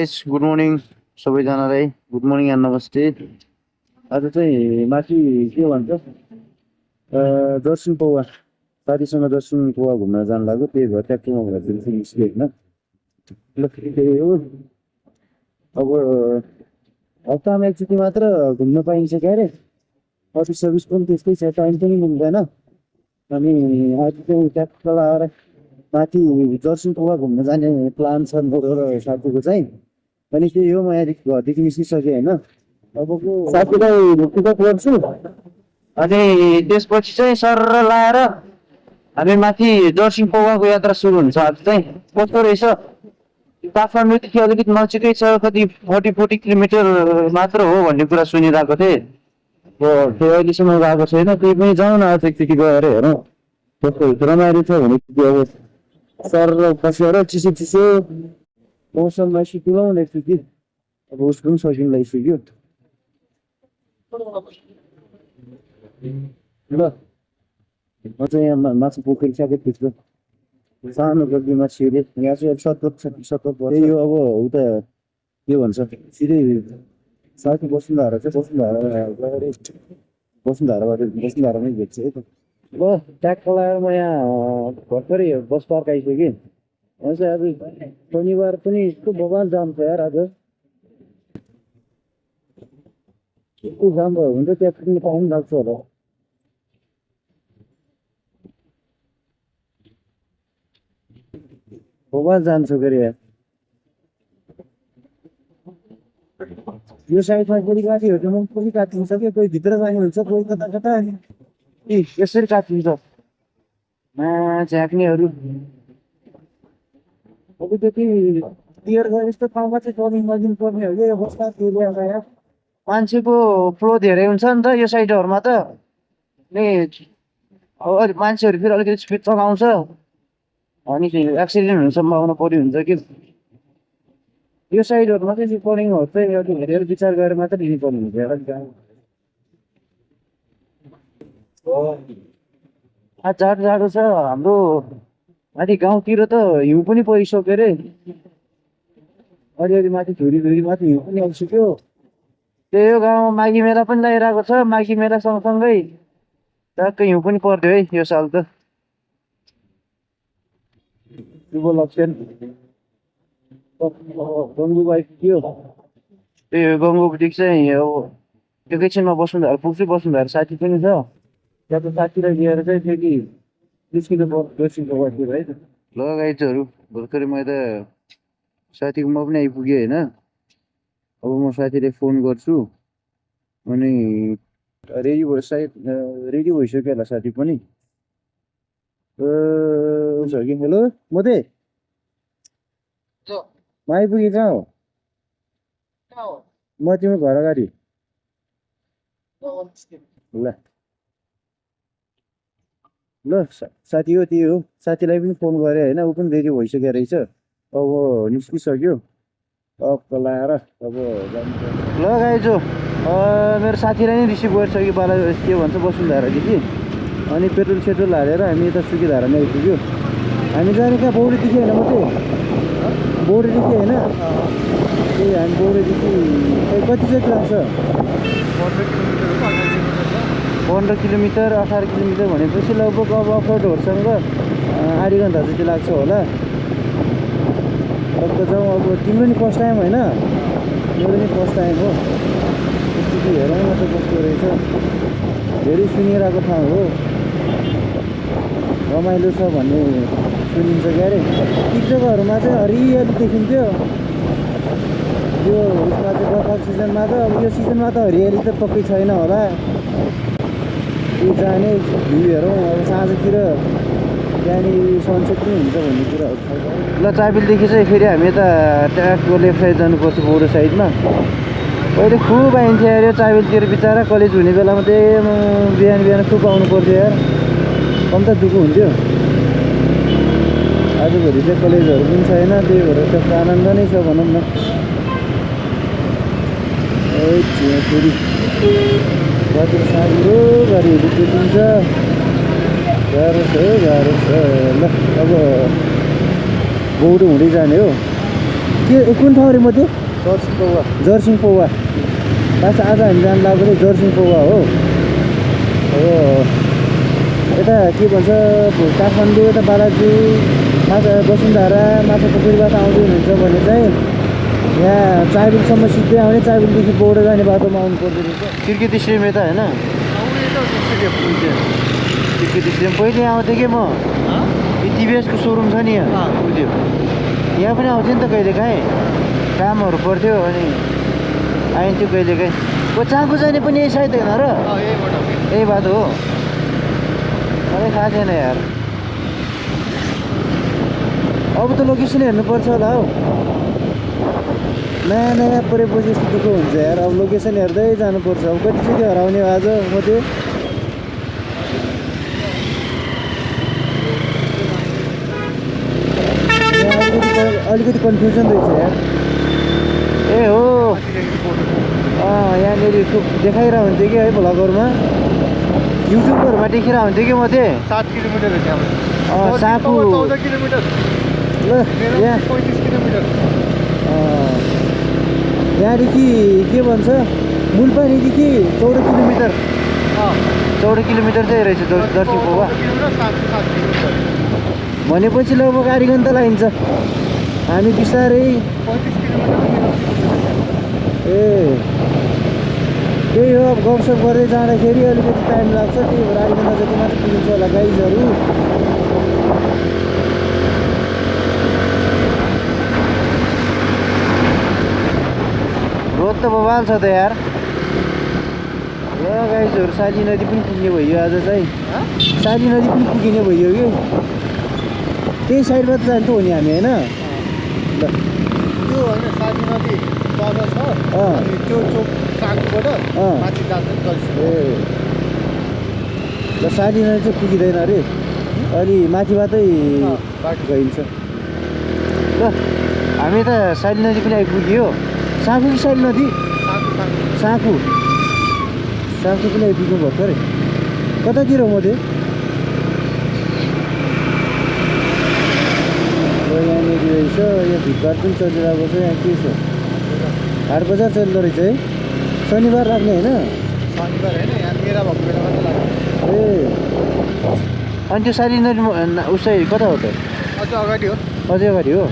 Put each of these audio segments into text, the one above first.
Guys good morning सबैजनालाई good morning and नमस्ते। आज चाहिँ माथि के भन्छ दर्शन पौवा साथीसँग दर्शन पौवा घुम्न जानु लाग्यो, त्यही भएर ट्याक्टरमा भनेर निस्क्यो होइन। ल त्यही हो, अब हप्तामा एकचोटि मात्र घुम्न पाइन्छ क्या अरे। अफिस सर्भिस पनि त्यस्तै छ, टाइम पनि मिल्दैन। अनि आज चाहिँ ट्याक्टर लगाएर माथि दर्शन पौवा घुम्न जाने प्लान छ मेरो र साथीको चाहिँ। अनि त्यही हो, म यहाँदेखि घरदेखि निस्किसकेँ होइन। अबको साथीलाई पिकअप गर्छु अनि त्यसपछि चाहिँ सर लाएर हामी माथि दर्शन पौवाको यात्रा सुरु हुन्छ। आज चाहिँ कस्तो रहेछ, काठमाडौँदेखि अलिकति नजिकै छ, कति 40 किलोमिटर मात्र हो भन्ने कुरा सुनिरहेको थिएँ। अब त्यो अहिलेसम्म गएको छैन, त्यही पनि जाउँ न आज एकचोटि गएर हेरौँ कस्तो रमाइलो छ भने। अब सर बसेर चिसो चिसो मौसममा सिक्यौँ न एकचोटि। अब उसको पनि सकिन लागिसक्यो। ल म चाहिँ यहाँ माछा पोखरी स्याकेट भित्र सानो गल्तीमा छिरेँ। यहाँ चाहिँ सतर्क त्यही हो। अब उता के भन्छ सिधै साथी वसुन्धरा चाहिँ वसुन्धरामै भेट्छ है त। ल ट्याक्टर लगाएर म यहाँ भर्खरै बस पार्क आइसकेँ। यहाँ चाहिँ आज शनिबार पनि यस्तो बवाल जाम छ यार। आज यस्तो जाम भयो भने त त्यहाँ पुग्नु पाउनु लाग्छ होला। बवाल जान्छ के अरे यार। यो साइडमा कोही गाडीहरू चाहिँ म कोही काटिन्छ कि, कोही भित्र जाने हुन्छ, कोही कता कता यसरी काटिन्छ झाँक्नेहरू। अब त्यति क्लियर गरे यस्तो ठाउँमा चाहिँ टर्निङ गरिदिनु पर्ने हो कि यो बस्दा एरियामा यार। मान्छेको फ्लो धेरै हुन्छ नि त यो साइडहरूमा त। अनि अब मान्छेहरू फेरि अलिकति स्पिड चलाउँछ अनि एक्सिडेन्ट हुने सम्भावना बढी हुन्छ कि। यो साइडहरूमा चाहिँ टर्निङहरू चाहिँ अलिक हेरेर विचार गरेर मात्रै लिनुपर्ने हुन्छ यार। जाडो जाडो छ हाम्रो माथि गाउँतिर त हिउँ पनि परिसक्यो अरे। अलिअलि माथि धुरी माथि हिउँ पनि आइसक्यो। त्यही हो, गाउँमा माघी मेला पनि लागिरहेको छ। माघी मेला सँगसँगै ट्याक्कै हिउँ पनि पर्थ्यो है यो साल त। शुभ लक्षण गङ्गु बाइक के हो। त्यही हो, गङ्गुको टिक चाहिँ अब एकैछिनमा बस्नु भएर साथी पनि छ। त्यहाँ त साथीलाई लिएर चाहिँ फेरि निस्किनु पर्छ है त। ल गाइजहरू भर्खरै म यता साथीकोमा पनि आइपुगेँ होइन। अब म साथीलाई फोन गर्छु अनि रेडी भइसक्यो होला साथी पनि। हुन्छ कि। हेलो मोदे, म आइपुगेँ। कहाँ हो? म तिम्रो घर अगाडि। ल ल साथी हो, त्यही हो। साथीलाई पनि फोन गरेँ होइन, ऊ पनि रेडी भइसक्यो रहेछ। अब निस्किसक्यो टक्क लाएर अब ल गाइजो। मेरो साथीलाई नै रिसिभ गरिसक्यो बाला के भन्छ वसुन्धरादेखि। अनि पेट्रोल सेट्रोल हालेर हामी यता सुकिधारामा आइपुग्यो। हामी जाने कहाँ बौरीदेखि होइन मात्रै, बौरीदेखि होइन। त्यही हामी बौरीदेखि कति चाहिँ लाग्छ? 15 किलोमिटर 18 किलोमिटर भनेपछि लगभग अब अफरोडहरूसँग आधी घन्टा जति लाग्छ होला। टक्क जाउँ। अब तिम्रो नि फर्स्ट टाइम होइन, मेरो नि फर्स्ट टाइम हो। एकचोटि हेरौँ न त कस्तो रहेछ। धेरै सुनिरहेको ठाउँ हो, रमाइलो छ भन्ने सुनिन्छ क्या अरे। ती जग्गाहरूमा चाहिँ हरियाली देखिन्थ्यो। यो उसमा चाहिँ बर्खाको सिजनमा त, अब यो सिजनमा त हरियाली त पक्कै छैन होला। त्यो जाने भ्यू हेरौँ अब साँझतिर, त्यहाँनिर सनसेट पनि हुन्छ भन्ने कुराहरू छ। ल चाबिलदेखि चाहिँ फेरि हामी यता ट्याक्टको लेफ्ट साइड जानुपर्छ बौरो साइडमा। पहिले खुब आइन्थ्यो अरे चाबिलतिर, बिचरा कलेज हुने बेलामा चाहिँ बिहान खुब आउनु पर्थ्यो यार। कम त दुःख हुन्थ्यो। आजभोलि चाहिँ कलेजहरू पनि छैन, त्यही भएर त्यस्तो आनन्द नै छ भनौँ न। फेरि कति साह्रो गाडीहरू देखिन्छ, गाह्रो छ। ल अब बौरो हुँदै जाने हो। के कुन ठाउँ रे मध्ये दर्शन पौवा जर्सिङ पौवा खास आज हामी जानु लागेको चाहिँ जर्सिङ पौवा हो यता के भन्छ काठमाडौँ यता बालाजु वसुन्धरा माछा पोखरीबाट आउँदै हुनुहुन्छ भने चाहिँ यहाँ चाइबुङसम्म सिधै आउने चाइबुङदेखि बोर्ड जाने बाटोमा आउनु पर्दो रहेछ किर्केती स्टेडियम यता होइन किर्केती स्टेडियम पहिले आउँथेँ कि म टिभीएसको सोरुम छ नि यहाँ बुझ्यो यहाँ पनि आउँथ्यो नि त कहिलेकाहीँ कामहरू पर्थ्यो अनि आइन्थ्यो कहिलेकाहीँ चाँगो जाने पनि यही साइड होइन र यही बाटो हो मलाई थाहा थिएन यार अब त लोकेसन हेर्नुपर्छ होला हौ नयाँ नयाँ परेपछि यस्तो दुःख हुन्छ यार अब लोकेसन हेर्दै जानुपर्छ अब कतिचोटि हराउने आज म त्यो अलिकति कन्फ्युजन रहेछ यार ए हो यहाँनिर देखाइरहेको हुन्थ्यो कि है भ्लगरमा युट्युबहरूमा देखेर हुन्थ्यो कि म चाहिँ 7 किलोमिटर हो त्यहाँ साँपु 14 किलोमिटर ल यहाँ 35 किलोमिटर यहाँदेखि के भन्छ मुलपानीदेखि 14 किलोमिटर 14 किलोमिटर चाहिँ रहेछ जर्सी पौवा भनेपछि लगभग आधी घन्टा लाग्छ हामी बिस्तारै 35 किलोमिटर ए त्यही हो अब गफसप गर्दै जाँदाखेरि अलिकति टाइम लाग्छ त्यही भएर आधी घन्टा जति मात्र पुगिन्छ होला गाइजहरू रोड त बवाल छ त यार ल गाइजहरू साली नदी पनि पुग्ने भयो आज चाहिँ साली नदी पनि पुगिने भयो कि त्यही साइडबाट जान्थ्यो हो नि हामी होइन ल त्यो होइन साली नदी तल छ अनि त्यो चोक सागबाट माथि जान्छ ए ल साली नदी चाहिँ पुगिँदैन अरे अलि माथिबाटै गइन्छ ल हामी त साली नदी पनि आइपुग्यो साँखु कि साली नदी साँखु पनि आइपुग्नु भएको अरे कतातिर हो म त्यो यहाँनिर रहेछ यहाँ भिडभाड पनि चलिरहेको छ यहाँ के छ हाट बजार चल्दो रहेछ है शनिबार राख्ने होइन शनिबार होइन यहाँ मेरा भएको बेलामा त लाग्छ ए अनि त्यो साली नदी उसै कता हो त अझ अगाडि हो अझै अगाडि हो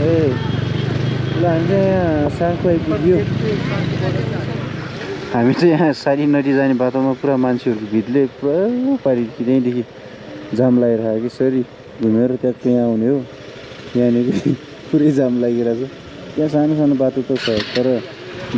ए ल हामी चाहिँ यहाँ साँखु आइपुग्यो हामी चाहिँ यहाँ साली नदी जाने बाटोमा पुरा मान्छेहरूको भिडले पुरा पारि त्यहीँदेखि जाम लगाइरहेको कि सरी घुमेर ट्याक्क यहाँ आउने हो यहाँनिर पुरै जाम लागिरहेको छ त्यहाँ सानो सानो बाटो त छ तर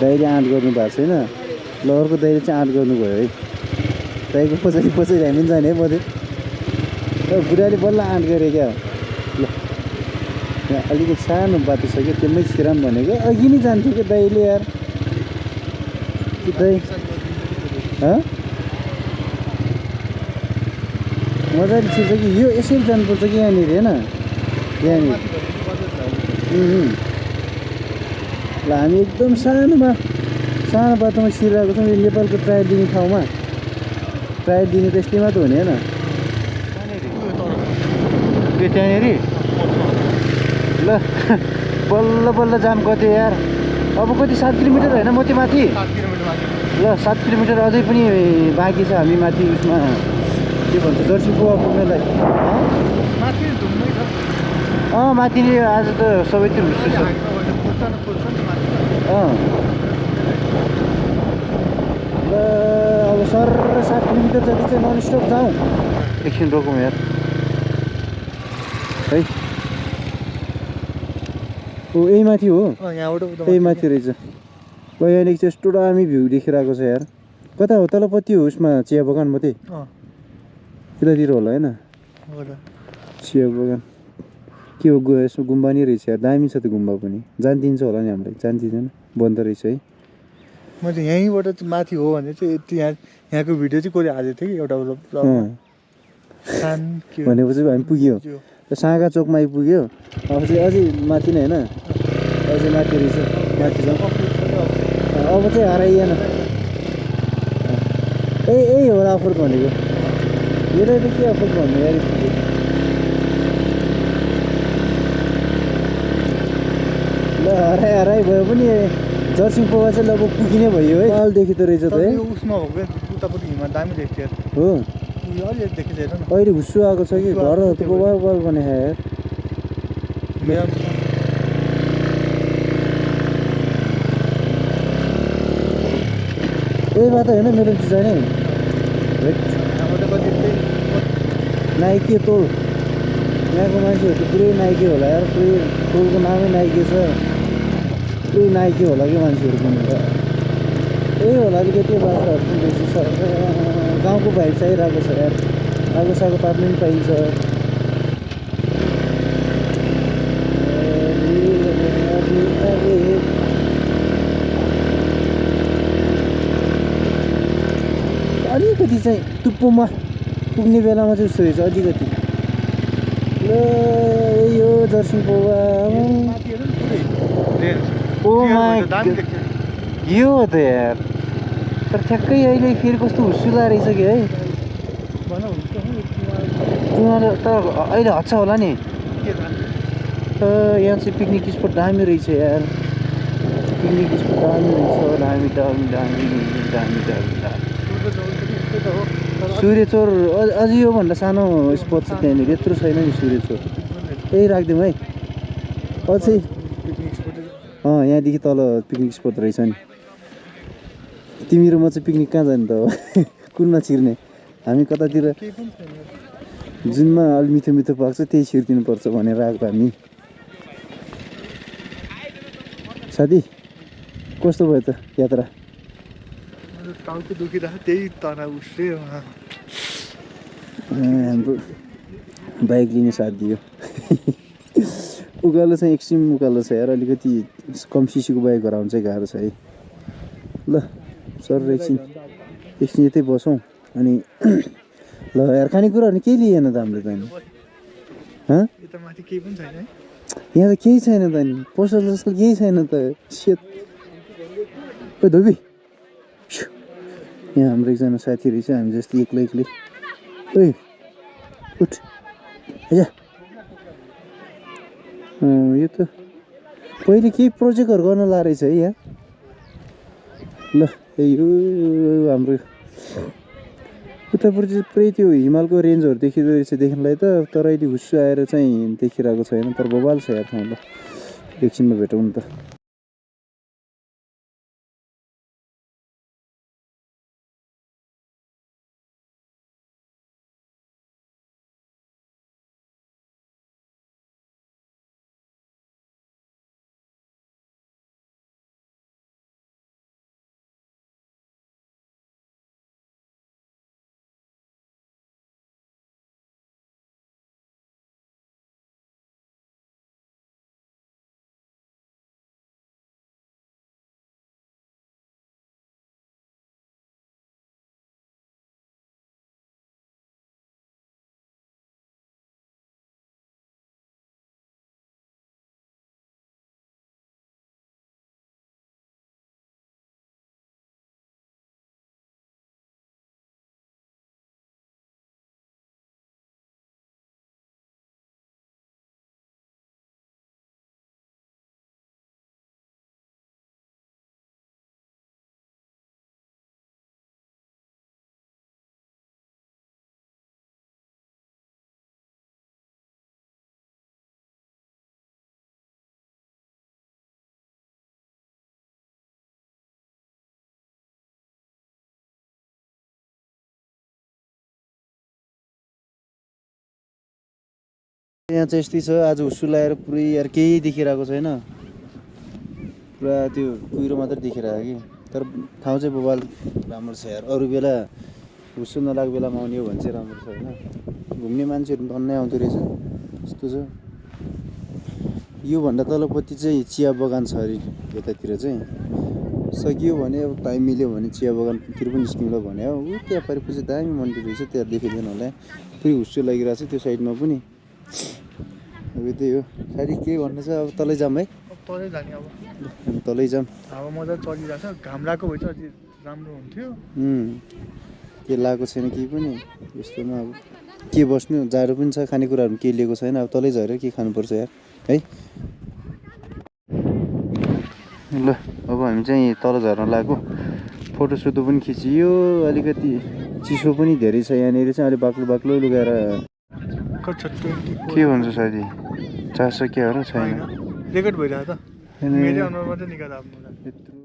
दाइले आँट गर्नु भएको छैन लहरको दाइले चाहिँ आँट गर्नुभयो है दाइको पछाडि हामी पनि जाने है मध्ये बुढाले बल्ल आँट गरे क्या ल यहाँ अलिकति सानो बाटो छ क्या त्यसमै छिराम भनेको अघि नै जान्थ्यो क्या दाइले यार दाइ मजाले छिर्छ कि यो यसरी जानुपर्छ कि यहाँनिर होइन यहाँनिर ल हामी एकदम सानो बाटोमा छिरिरहेको छौँ यो नेपालको ट्रायल दिने ठाउँमा ट्रायल दिने त यस्तै मात्र हुने होइन त्यो त्यहाँनिर ल बल्ल बल्ल जाम कति यार अब कति 7 किलोमिटर होइन म त्यो माथि 7 किलोमिटर ल 7 किलोमिटर अझै पनि बाँकी छ हामी माथि उसमा के भन्छ जर्सी पौवा पुग्नलाई माथि घुम्नै छ माथि नै आज त सबैतिर हुँदैछ ल अब सर 7 किलोमिटर जति चाहिँ नन स्टप जाउँ एकछिन रोकौँ यार है ओ यही माथि हो यहाँबाट त्यही माथि रहेछ यहाँनिर चाहिँ यस्तो दामी भ्यू देखिरहेको छ यार कता हो तलपट्टि हो उसमा चिया बगान मात्रै त्यतातिर होला होइन चिया बगान के हो यसो गुम्बा नै रहेछ यार दामी छ त्यो गुम्बा पनि जानिदिन्छ होला नि हामीलाई जानिदिँदैन बन्द रहेछ है मैले यहीँबाट चाहिँ माथि हो भने चाहिँ यति यहाँको भिडियो चाहिँ कसले हालेको थियो कि एउटा भनेपछि हामी पुग्यो साँगा चोकमा आइपुग्यो अब चाहिँ अझै माथि नै होइन अझै माथि रहेछ माथि जाउँ अब चाहिँ हराइएन यही होला अफर भनेको यसलाई त के अफर भन्नु यार ल हराइ भयो पनि जर्सी पौवा चाहिँ लगभग पुगिने भयो है अलदेखि त रहेछ त है यो उसमा हो क्या उतापट्टि हिँड्दा दामी देख्छ यार हो यो अलि देखेको छैन न अहिले हुस्सु आएको छ कि घरहरू त बबाल बबाल बने यार मेरो यही बात होइन मेरो चाहिँ नि हाम्रो त कति नाइके तोल यहाँको मान्छेहरू त पुरै नाइके होला यार पुरै तोलको नामै नाइके छ पुरै नाइके होला कि मान्छेहरू पनि त यही होला अलिकति बाख्राहरू पनि बेसी छ गाउँको भाइब चाहिँ आइरहेको छ यार आगो सागो पार्नु पनि पाइन्छ अलिकति चाहिँ टुप्पोमा पुग्ने बेलामा चाहिँ उस्तो रहेछ अलिकति ल यो जर्सी पौवा ओ माई यो हो त यार तर ठ्याक्कै अहिले फेरि कस्तो हुस्सुला रहेछ कि है तिमीहरू त अहिले हच्छ होला नि यहाँ चाहिँ पिकनिक स्पट दामी रहेछ यार पिकनिक स्पट दामी रहेछ दामी दामी दामी दामी दामी दामी सूर्यचोर अझै योभन्दा सानो स्पट छ त्यहाँनिर यत्रो छैन नि सूर्यचोर यही राखिदिउँ है अझै यहाँदेखि तल पिकनिक स्पट रहेछ नि तिमी र म चाहिँ पिकनिक कहाँ जाने त हो कुनमा छिर्ने हामी कतातिर जुनमा अलि मिठो मिठो पाक्छ त्यही छिर्दिनु पर्छ भनेर आएको हामी साथी कस्तो भयो त यात्रा टाउको दुखिरहेको त्यही तना उसले हाम्रो बाइक लिने साथ दियो उकालो चाहिँ एक्सट्रिम उकालो छ यार अलिकति कम सिसीको बाइक हराउनु चाहिँ गाह्रो छ है ल सर एकछिन यतै बसौँ अनि ल यार खानेकुराहरू केही लिएन त हामीले त नि यहाँ त केही छैन त नि पसल जस्तो केही छैन त सेत ओ धोबी यहाँ हाम्रो एकजना साथी रहेछ हामी जस्तै एक्लै एक्लै ओइ उठ आइज यो त पहिले केही प्रोजेक्टहरू गर्न ला रहेछ है यहाँ ल यो हाम्रो उतापट्टि पुरै त्यो हिमालको रेन्जहरू देखिँदो रहेछ देख्नलाई त तर अहिले हुस्सु आएर चाहिँ देखिरहेको छैन तर बबाल छ यार ठाउँ ल एकछिनमा भेटौँ नि त यहाँ चाहिँ यस्तै छ आज हुस्सु लगाएर पुरै यार केही देखिरहेको छैन पुरा त्यो कुहिरो मात्रै देखिरहेको कि तर ठाउँ चाहिँ बबाल राम्रो छ यार अरू बेला हुस्सु नलागेको बेलामा आउने हो भने चाहिँ राम्रो छ होइन घुम्ने मान्छेहरू टन्नै आउँदो रहेछ यस्तो छ योभन्दा तलपट्टि चाहिँ चिया बगान छ अरे यतातिर चाहिँ सकियो भने अब टाइम मिल्यो भने चिया बगानतिर पनि निस्किउँला भने हो ऊ त्यहाँ पारिपछि दामी मन्दिर रहेछ त्यहाँ देखिँदैन होला पुरै हुस्सु लागिरहेको छ त्यो साइडमा पनि अब त्यही हो साथी के भन्नु छ अब तलै जाऊँ है तलै जाने अब तलै जाऊँ हावा मजा चलिरहेछ घाम लागेको भए चाहिँ अझै राम्रो हुन्थ्यो के लगाएको छैन केही पनि यस्तोमा अब के बस्नु जाडो पनि छ खानेकुराहरू केही लिएको छैन अब तलै झरेर के खानुपर्छ यार है ल अब हामी चाहिँ तल झर्न लाग्यो फोटोसोटो पनि खिचियो अलिकति चिसो पनि धेरै छ यहाँनिर चाहिँ अलिक बाक्लो बाक्लो लुगाएर के भन्छ साथी चासो क्या हो र छैन रेकर्ड भइरहेको त छैन। मेरै अनुहार मात्रै निकाल आफ्नो यत्रो